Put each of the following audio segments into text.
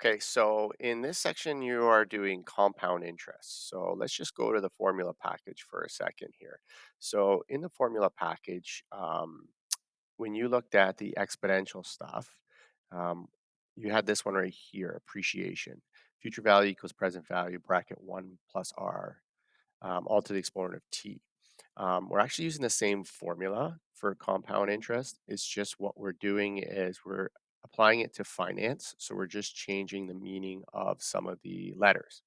Okay, so in this section, you are doing compound interest. So let's just go to the formula package for a second here. So in the formula package, when you looked at the exponential stuff, um, you had this one right here, appreciation. Future value equals present value, bracket 1 plus r, all to the exponent of t. We're actually using the same formula for compound interest. It's just what we're doing is we're applying it to finance. So we're just changing the meaning of some of the letters.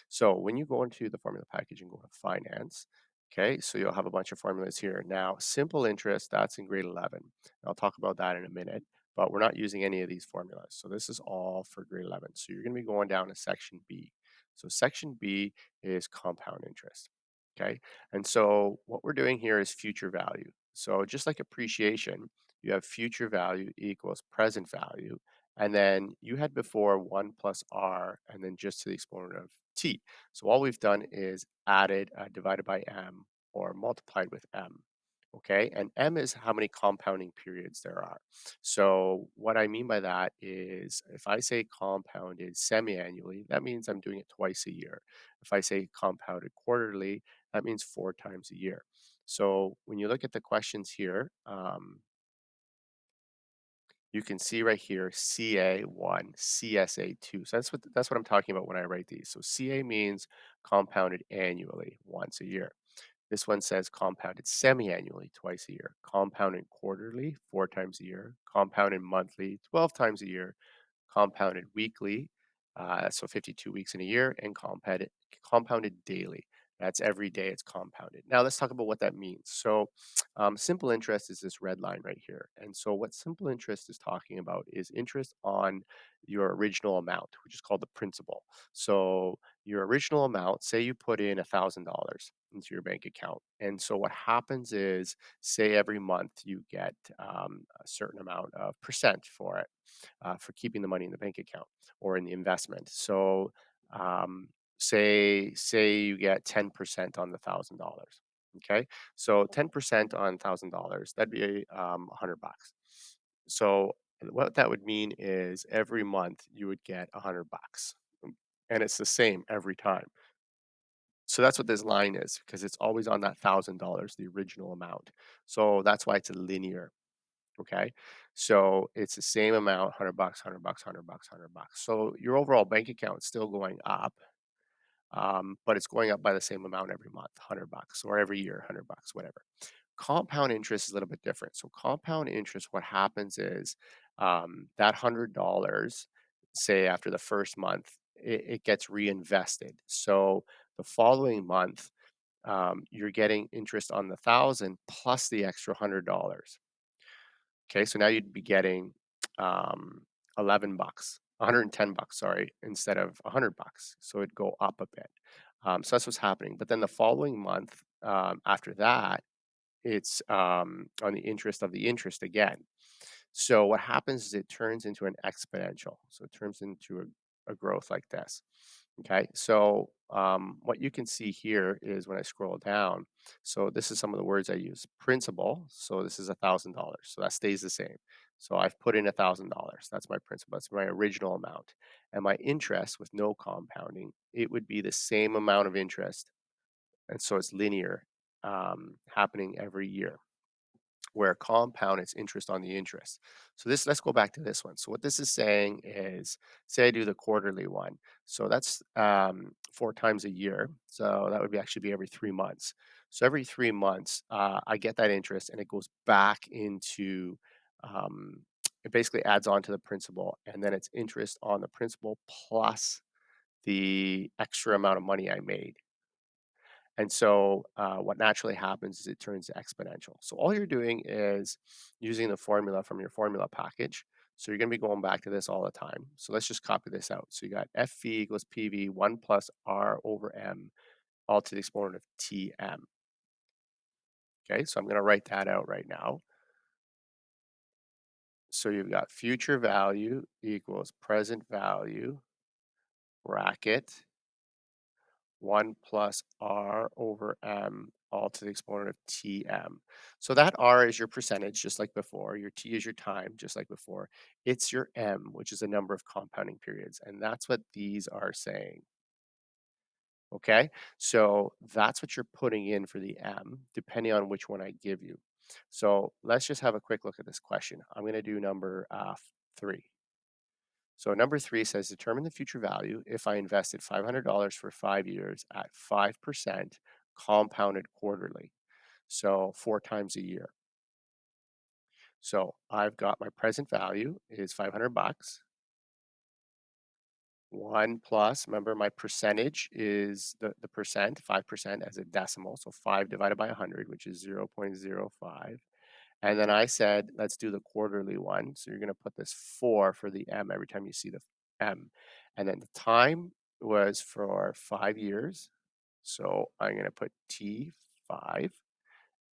So when you go into the formula package and go to finance, okay, so you'll have a bunch of formulas here. Now, simple interest, that's in grade 11. I'll talk about that in a minute, but we're not using any of these formulas. So this is all for grade 11. So you're going to be going down to section B. So section B is compound interest. Okay. And so what we're doing here is future value. So just like appreciation, you have future value equals present value. And then you had before 1 plus r and then just to the exponent of t. So all we've done is added divided by m or multiplied with m. Okay. And m is how many compounding periods there are. So what I mean by that is if I say compounded semi-annually, that means I'm doing it twice a year. If I say compounded quarterly, that means 4 times a year. So when you look at the questions here, you can see right here CA1, CSA2. So that's what I'm talking about when I write these. So CA means compounded annually, once a year. This one says compounded semi-annually, twice a year. Compounded quarterly, 4 times a year. Compounded monthly, 12 times a year. Compounded weekly, so 52 weeks in a year, and compounded daily. That's every day it's compounded. Now let's talk about what that means. So simple interest is this red line right here. And so what simple interest is talking about is interest on your original amount, which is called the principal. So your original amount, say you put in $1,000 into your bank account. And so what happens is, say every month you get a certain amount of percent for keeping the money in the bank account or in the investment. So say you get 10% on the $1,000. Okay, so 10% on $1,000, that'd be 100 bucks. So what that would mean is every month you would get 100 bucks, and it's the same every time. So that's what this line is because it's always on that $1,000, the original amount. So that's why it's a linear. Okay. So it's the same amount, 100 bucks, 100 bucks, 100 bucks, 100 bucks. So your overall bank account is still going up, but it's going up by the same amount every month, 100 bucks, or every year, 100 bucks, whatever. Compound interest is a little bit different. So compound interest, what happens is that $100, say after the first month, it gets reinvested. So the following month, you're getting interest on the thousand plus the extra $100. Okay, so now you'd be getting 11 bucks, 110 bucks, sorry, instead of 100 bucks. So it'd go up a bit. So that's what's happening. But then the following month, after that, it's on the interest of the interest again. So what happens is it turns into an exponential. So it turns into a growth like this. Okay, so what you can see here is when I scroll down. So this is some of the words I use. Principal. So this is $1,000. So that stays the same. So I've put in $1,000. That's my principal. That's my original amount. And my interest with no compounding, it would be the same amount of interest. And so it's linear, happening every year where compound is interest on the interest. So this let's go back to this one. So what this is saying is, say I do the quarterly one. So that's 4 times a year. So that would be actually be every 3 months. So every 3 months, I get that interest and it goes back into it basically adds on to the principal and then it's interest on the principal plus the extra amount of money I made. And so, what naturally happens is it turns exponential. So all you're doing is using the formula from your formula package. So you're going to be going back to this all the time. So let's just copy this out. So you got FV equals PV 1 plus R over M all to the exponent of TM. Okay, so I'm going to write that out right now. So you've got future value equals present value bracket 1 plus R over M all to the exponent of Tm. So that R is your percentage, just like before. Your T is your time, just like before. It's your M, which is the number of compounding periods. And that's what these are saying. Okay. So that's what you're putting in for the M, depending on which one I give you. So let's just have a quick look at this question. I'm going to do number three. So number three says determine the future value if I invested $500 for 5 years at 5% compounded quarterly. So 4 times a year. So I've got my present value is 500 bucks. One plus, remember my percentage is the percent, 5% as a decimal. So 5 divided by 100, which is 0.05. And then I said, let's do the quarterly one. So you're going to put this 4 for the M every time you see the M. And then the time was for 5 years. So I'm going to put T5.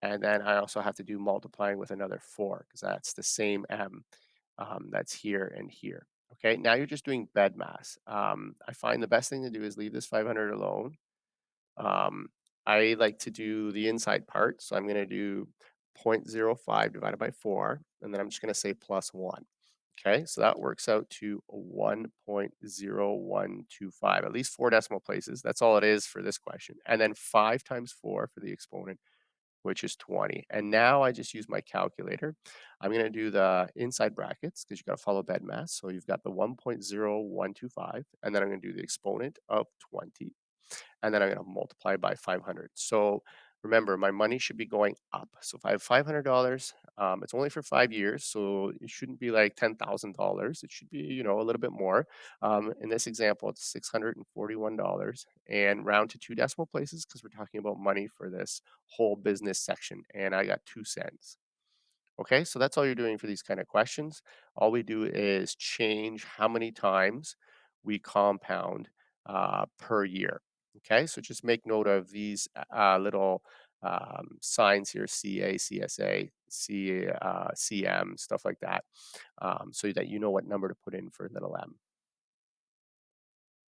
And then I also have to do multiplying with another 4 because that's the same M that's here and here. Okay, now you're just doing bed mass. I find the best thing to do is leave this 500 alone. um, I like to do the inside part, so I'm going to do 0.05 divided by 4, and then I'm just going to say plus 1. Okay, so that works out to 1.0125, at least 4 decimal places. That's all it is for this question. And then 5 times 4 for the exponent, which is 20. And now I just use my calculator. I'm going to do the inside brackets because you got to follow bed mass. So you've got the 1.0125, and then I'm going to do the exponent of 20, and then I'm going to multiply by 500. So remember, my money should be going up. So if I have $500, it's only for 5 years, so it shouldn't be like $10,000. It should be, a little bit more. In this example, it's $641, and round to 2 decimal places because we're talking about money for this whole business section, and I got 2 cents. Okay, so that's all you're doing for these kind of questions. All we do is change how many times we compound per year. Okay, so just make note of these little signs here: CA, CSA, CM, stuff like that, so that you know what number to put in for little m.